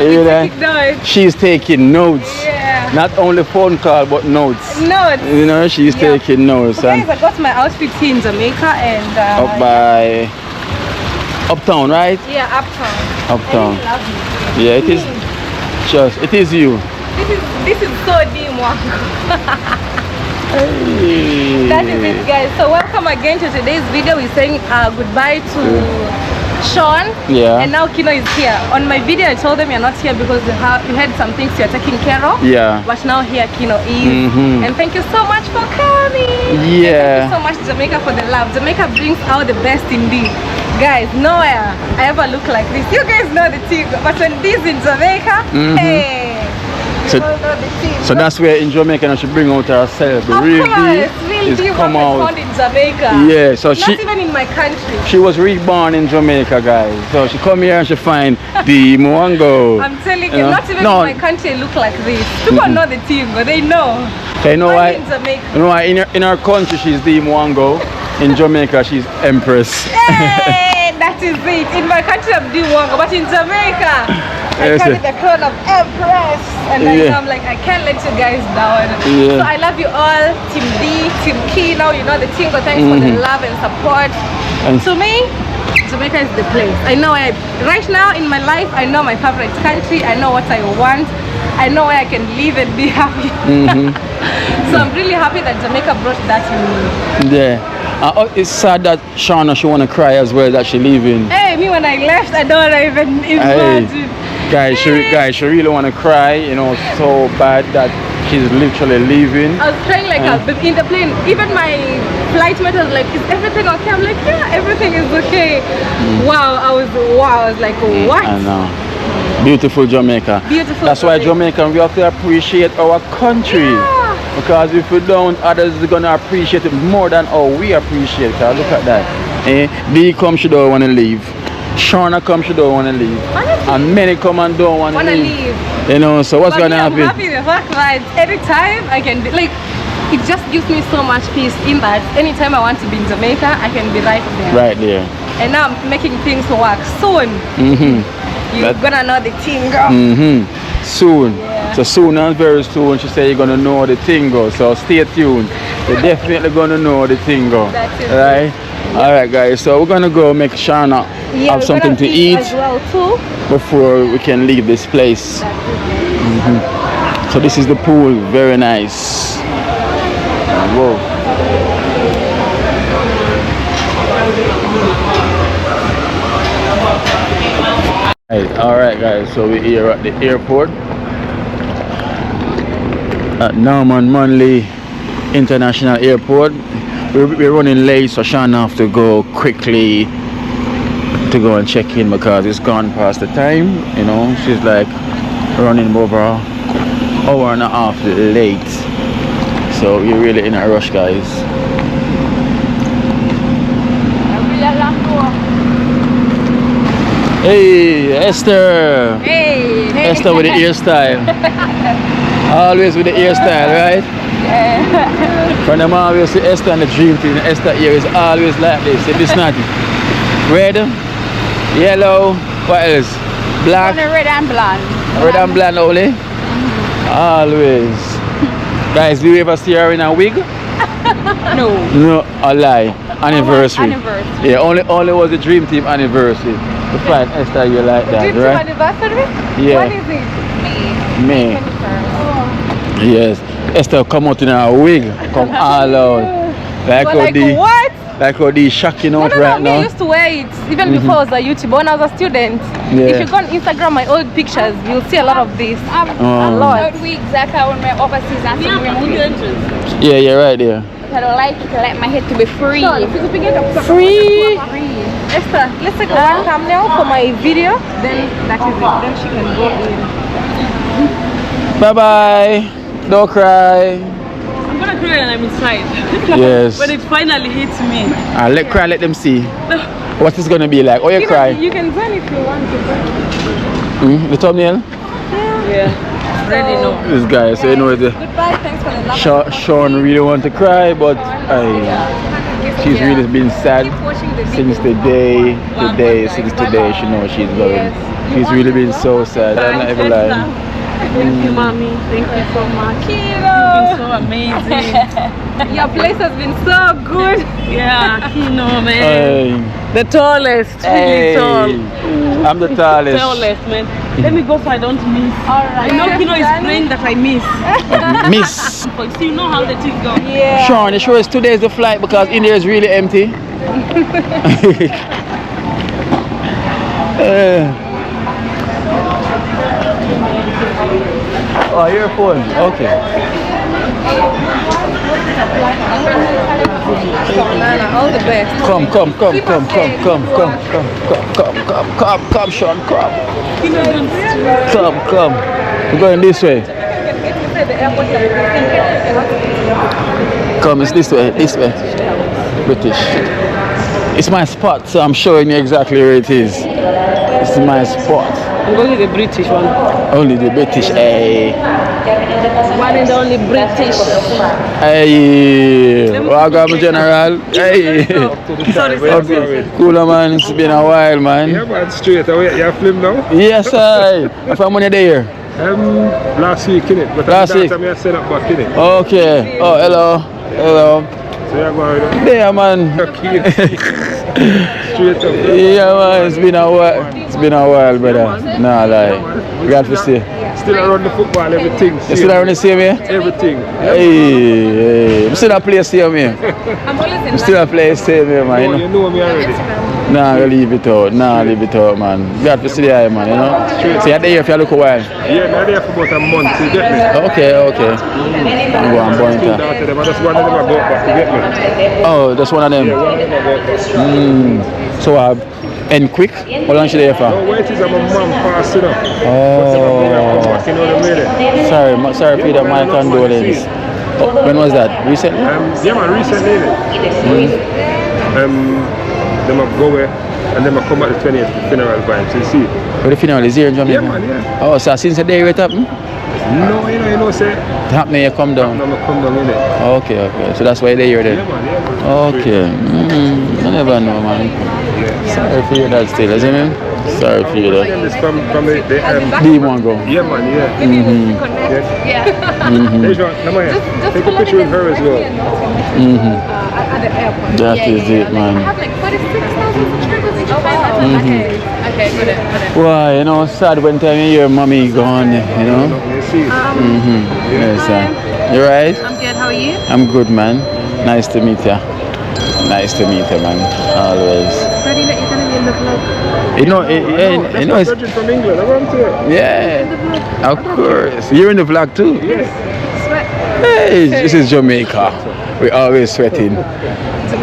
You know, Taking notes. she's taking notes. Yeah. Not only phone call, but notes. Notes. You know, she's Yeah. taking notes. So guys, And I got my outfit here in Jamaica and up by Uptown, right? yeah, uptown. Uptown. I really love it. Yeah, it is. It is you. This is so dim. Hey. That is it, guys. So welcome again to today's video. We're saying goodbye to Sean. Yeah. And now Kino is here. On my video, I told them you're not here because you had some things you're taking care of. Yeah. But now here Kino is. And thank you so much for coming. Yeah. And thank you so much, Jamaica, for the love. Jamaica brings out the best in me. Guys, nowhere I ever look like this. You guys know the thing. But when this in Jamaica, hey. So- you all know the thing. So that's where in Jamaica she bring out herself. The Of real course, deal real is deal come what we out. found in Jamaica. Yeah, so Not she even in my country. she was reborn in Jamaica, guys. So she come here and she find the Mwango. I'm telling you, know? not even No. in my country I look like this. People know the thing, but they know. So you know Only why? in Jamaica. You know why? In her country she's the Mwango. In Jamaica she's Empress. Hey, that is it. In my country I'm doing one, but in Jamaica I Yes, carry sir. the crown of Empress. And Yeah. I'm like, I can't let you guys down. Yeah. So I love you all. Team D, Team Kino, you know the team, but thanks for the love and support. And- To me, Jamaica is the place. I know right now in my life, I know my favorite country. I know what I want. I know where I can live and be happy. So I'm really happy that Jamaica brought that in me. Yeah. It's sad that Shauna she wanna cry as well that she leaving. Hey, me when I left, I don't even imagine. Guys, she really wanna cry. You know, so bad that she's literally leaving. I was crying like in the plane. Even my flight mate was like, "Is everything okay?" I'm like, "Yeah, everything is okay." Wow, I was like, what? I know. Beautiful Jamaica. Beautiful That's why Jamaica. Jamaican, we have to appreciate our country. Yeah. Because if we don't, others are gonna appreciate it more than how we appreciate it. Look at that. B come, she don't wanna leave. Shauna come, she don't wanna leave. Honestly. And many come and don't wanna leave. You know, so what's But gonna me, I'm happen? happy the fact that anytime I can be like, it just gives me so much peace in that anytime I want to be in Jamaica, I can be right there. Right there. And now I'm making things work soon. You're gonna know the thing, girl. Soon. Yeah. So soon and very soon she said you're gonna know the tingo. So stay tuned. You're definitely gonna know the tingo. That is right? Alright guys, so we're gonna go make Shauna Yeah, have we're something gonna to eat as well too. before we can leave this place. So this is the pool, very nice. Whoa. Alright guys, so we're here at the airport at Norman Manley International Airport. We're running late, so Shauna have to go quickly to go and check in because it's gone past the time. You know, she's like running over an hour and a half late. So we're really in a rush, guys. Hey, Esther! Hey, Esther with the hairstyle. Always with the hairstyle, right? From them always see Esther and the dream team. Esther here is always like this. If it's not red, yellow, what else? Black. Red and blonde. Red and blonde only? Always. Guys, do you ever see her in a wig? No. No, a lie. Anniversary. Anniversary. Yeah, only was the dream team anniversary. To find Esther you like that, Dream Team right? anniversary? Yeah. When is it? May. Yes. Esther come out in a wig. Come all out. Like But how like the what? like how the shocking out right Me now. used to wear it even before I was a YouTuber. When I was a student, Yeah. if you go on Instagram, my old pictures, you'll see a lot of this. A lot. Wigs like I when we're overseas and some women. Yeah, you're right there. I don't like it. I like my head to be free. Free. Esther, let's take a webcam now for my video. Then that is it. Then she can go in. Bye bye. Don't cry. I'm gonna cry when I'm inside. Yes. When it finally hits me. Let cry, let them see. What is gonna be like? Oh, you cry. You can join if you want to. The thumbnail? Yeah. Ready now. This guy, so you know the Goodbye. Thanks for the love. Sean really want to cry, but she's really been sad since today. Since today, she knows she's going. She's really been so sad. I'm not even lying. Thank you, mommy. Thank you so much. You've been so amazing. Your place has been so good. Yeah, Kino, man. Hey. The tallest, really tall. I'm the tallest. Tallest, man. Let me go so I don't miss. Alright. I know Kino is praying that I miss. Miss. But you know how the thing goes. Yeah. Sean, the show is today is the flight because India is really empty. Oh, your phone. Okay. All the best. Come, Sean, come. Come. We're going this way. Come, it's this way. British. It's my spot, so I'm showing you exactly where it is. It's my spot. I'm going to the British one. Only the British, hey. One and only British. Hey, welcome General. Hey. Sorry. Cooler man, it's been a while man. Yeah, man, straight away. You film now? Yes, I. From when you there? Last week, innit? But Last week. I'm set up back, innit? Okay. Oh, hello. So you're going There man. straight up. Yeah man, it's been a while. It's been a while, brother. Nah, like. Glad to see. Still around the football, everything. You still around the same here? Everything. Hey. I'm still a place same here. I'm still a place same here, man. You know me already. Nah, leave it out, man. Glad to see you, man, you know. So you're there if you look a while. Yeah, I'm there for about a month, you get me? Okay. I'm going to Two daughters, them, I just one of them I brought back to get me. Oh, that's one of them. Yeah, one of them I brought back. So end quick? How long should I for? No, wait, is my mom passed it up. Oh. Sorry for that, my condolence. Oh, when was that? Recently? Yeah, man, recently. Then I go away and then I come at the 20th the funeral vibes, you see. But the funeral is here in Jamaica? Yeah, man, yeah. Oh, so since the day it happened? No, you know, say. It happened you come down? No, I come down in it. Okay. So that's why they're here then? Yeah, man. Okay. I never know, man. Yeah. Sorry for you that still, isn't it? Sorry for you that. This from the D1 go. yeah, man, yeah. Yeah. There's one, come on here. Take a picture with her as well. That is it, I man. have like 46,000 subscribers each time. Okay, got it. Why, you know, sad when time you hear mommy gone, you know? You see. Yes, sir. You right? I'm good, how are you? I'm good, man. Nice to meet you. Man. Always. Ready that you're gonna be in the vlog. You know, it's, Virgin from England, I want to. yeah, of course. You're in the vlog too? Yes. Hey, this is Jamaica. We're always sweating.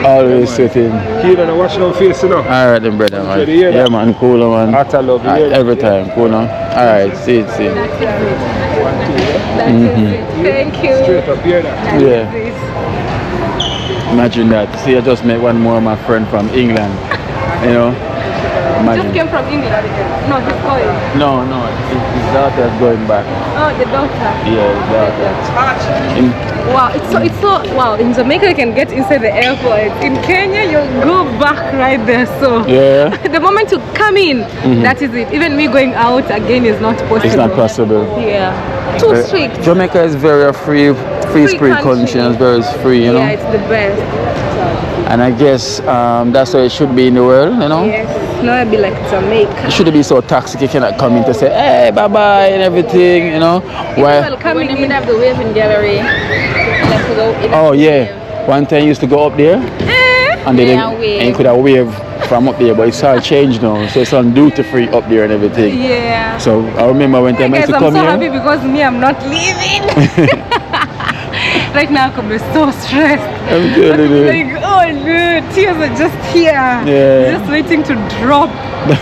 Always sweating. Kid, and I watch no face, you know. Alright then, brother, man. Ready, yeah, Yeah, man, cool, man. Heart I love you. Every time, cool, no? Alright, see it. Thank you. Straight up, hear that. Yeah. Imagine that. See, I just met one more of my friend from England. You know? Just came from England. No, he's going. No, his daughter is going back. Oh, the daughter. Yeah, his daughter. Wow, it's so wow. In Jamaica you can get inside the airport. In Kenya you'll go back right there. So Yeah. the moment you come in, that is it. Even me going out again is not possible. It's not possible. Yeah. Too strict. Jamaica is very a free spirit country, and it's very free, you know. Yeah, it's the best. And I guess that's how it should be in the world, you know. Yes. No, I'd be like Jamaica. It shouldn't be so toxic. You cannot come in to say, hey, bye bye, and everything, you know. Why? When you have the waving gallery, like to go in Oh yeah. One time you used to go up there, and then and you could have wave from up there, but it's all changed now. So it's on duty free up there and everything. Yeah. So I remember when time I used to come I'm so here. happy because me, I'm not leaving. Right now, I'm so stressed. I'm telling you. Like, oh no, tears are just here. Yeah. Just waiting to drop.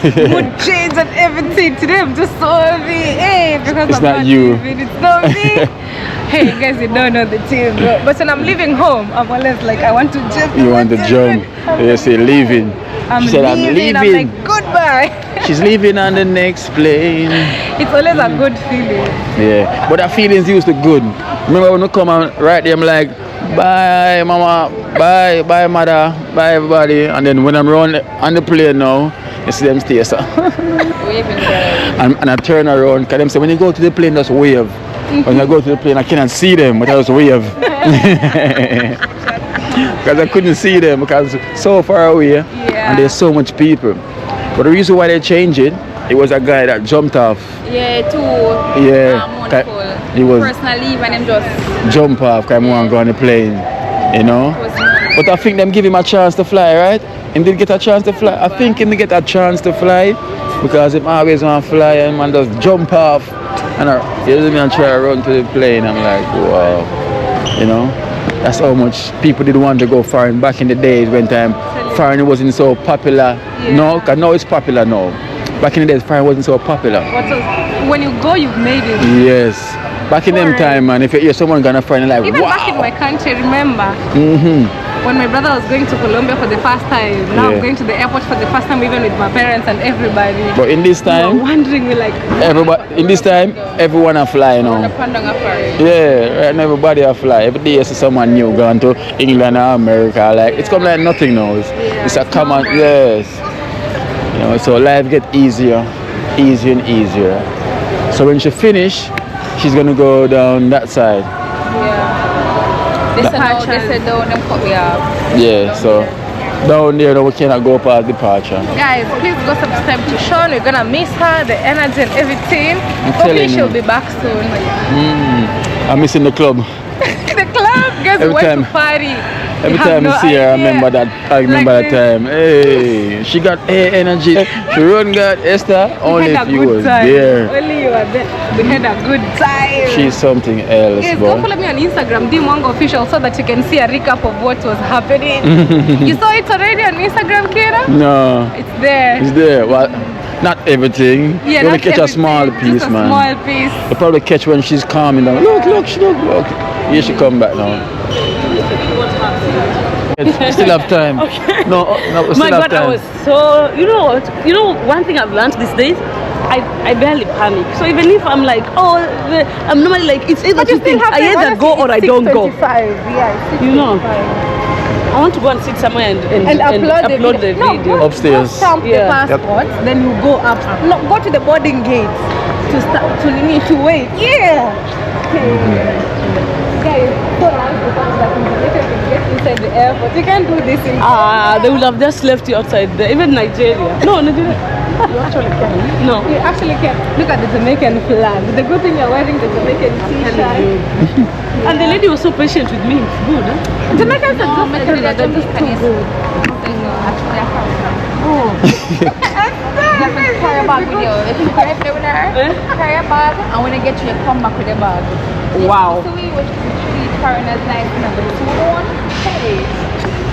Mood change and everything. Today I'm just so happy. Hey, because It's I'm not you. leaving. It's not me. Hey, you guys, you don't know the tears, bro. But when I'm leaving home, I'm always like, I want to jump. You want to jump. You say leaving. She said, I'm leaving. I'm like, goodbye. She's leaving on the next plane. It's always a good feeling. Yeah, but that feeling's used to good. Remember when we come out right there, I'm like, bye mama, bye mother, bye everybody. And then when I'm on the plane now, you see them stay so. and I turn around, because them say when you go to the plane, just wave. When I go to the plane, I cannot see them, but I just wave. Because I couldn't see them because so far away, and there's so much people. But the reason why they changed it was a guy that jumped off. Yeah, too. Yeah, he was personal leave and him just jump off because he want to go on the plane, you know. But I think them give him a chance to fly, right? Him did get a chance to fly. I think him did get a chance to fly because him always want to fly and man just jump off and he doesn't try to run to the plane. I'm like, wow, you know. That's how much people did want to go foreign back in the days when foreign wasn't so popular. No, because now it's popular now. Back in the days, foreign wasn't so popular. When you go, you've made it. Yes. Back in them time, man, if you hear someone gonna foreign, like, even wow. back in my country, remember? When my brother was going to Colombia for the first time, now I'm going to the airport for the first time, even with my parents and everybody. But in this time, wondering, we're like, everybody. In this time, everyone are fly now. Yeah, right now everybody are fly. Every day you see someone new going to England or America. Like it's come like nothing now. It's a common, yes. You know, so life get easier and easier. So when she finish, she's gonna go down that side. They said down them cut me off. Yeah, so down there we cannot go past departure. guys, please go subscribe to Sean. We're gonna miss her, the energy and everything. telling Hopefully she'll you. be back soon. I'm missing the club. The club, guys, we went to party. Every time I see her, I remember that. I remember Like that time. Hey, she got energy. She run got Esther. Only if you was there. Only you were there. We had a good time. She's something else, Yes, boy. go follow me on Instagram, Dimwango Official, so that you can see a recap of what was happening. You saw it already on Instagram, Kira? No, It's there. it's there. Well, not everything. Yeah, you only not catch a small everything, piece, just a man. small piece. You probably catch when she's calming down. Look. Here she come back now. We still have time. Okay. No, we still My have God, time. I was so, you know what? You know, one thing I've learned these days, I barely panic. So even if I'm like, oh, I'm normally like, it's either two things. I either go or I don't go. Yeah, You know, I want to go and sit somewhere and upload the video. No, Upstairs. Go stamp the passport, then you go up. No, go to the boarding gate to wait. Yeah. Guys, so nice the fact that you can get inside the airport. You can't do this in They would have just left you outside there. Even Nigeria. No, Nigeria. You actually can. No. You actually can. Look at the Jamaican flag. The good thing you're wearing the Jamaican t-shirt. And the lady was so patient with me. It's good. Huh? Jamaicans are just like that. They're just too good. Carry a bag with you. If you carry it with her, carry a bag, and when you get you, come back with a bag. Wow. So we would treat foreigners nice, but it's one place.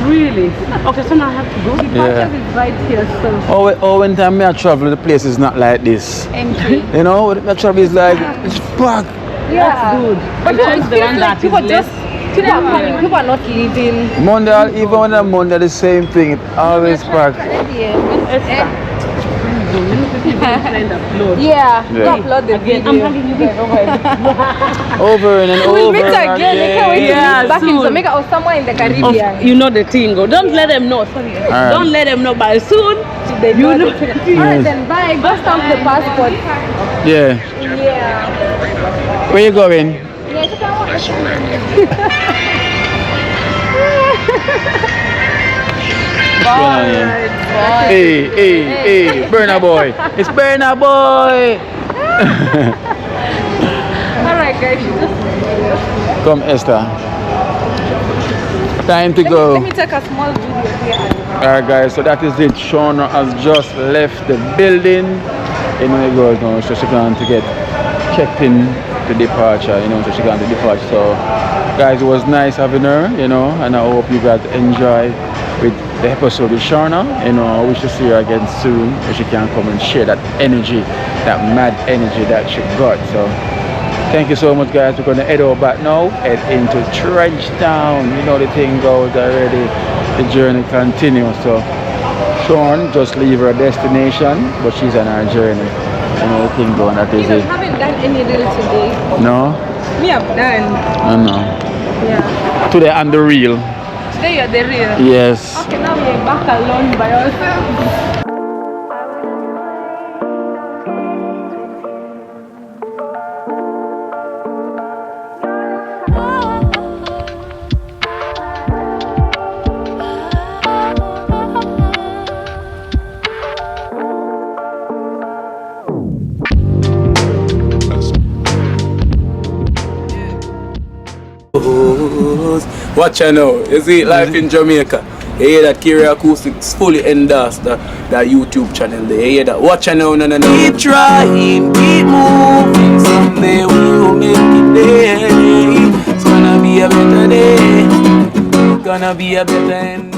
Really? Okay, so now I have to go. Yeah. It's right here, so. Oh, when time I travel, the place is not like this. Empty. You know, when I travel is like, it's packed. Yeah. Good. But Choose the one that is people less. People are coming. People are not leaving. Monday, even when I'm Monday, the same thing. It always packed. Yeah, Yeah. go upload the video. I'm having you Over and over. We'll meet again. I can't wait to Yeah, meet back in soon. Jamaica or somewhere in the Caribbean. You know the thing. Don't let them know. Sorry. Alright. Don't let them know. But soon, They you know know. the thing. Alright then, bye. Go stamp the passport. Yeah. Yeah. Where you going? Yeah, you can watch. Alright. Hey, Burna Boy. It's Burna Boy. Alright guys, just Come, Esther. Time to let go. me take a small video here. Alright guys, so that is it. Shauna has just left the building. You know it goes now, so she's going to get checked in to departure, you know, so she's going to depart. So guys, it was nice having her, you know, and I hope you guys enjoy with the episode with Shauna. You know, I wish to see her again soon, if she can come and share that energy, that mad energy that she got. So thank you so much guys. We're gonna head over back now, head into Trench Town. You know the thing goes already. The journey continues. So Sean just leave her destination, but she's on her journey. You know the thing going, that is I it. haven't done any reel today. No? Me have done. No. Yeah. Today I'm the real. Today you're the real. Yes. Okay, now we're back alone by ourselves. Watch out now. You see life in Jamaica. You hear that Kiri Acoustics fully endorsed that YouTube channel there. You hear that? Watch out now, no. Keep trying, keep moving. Someday we will make it there. It's gonna be a better day. It's gonna be a better end.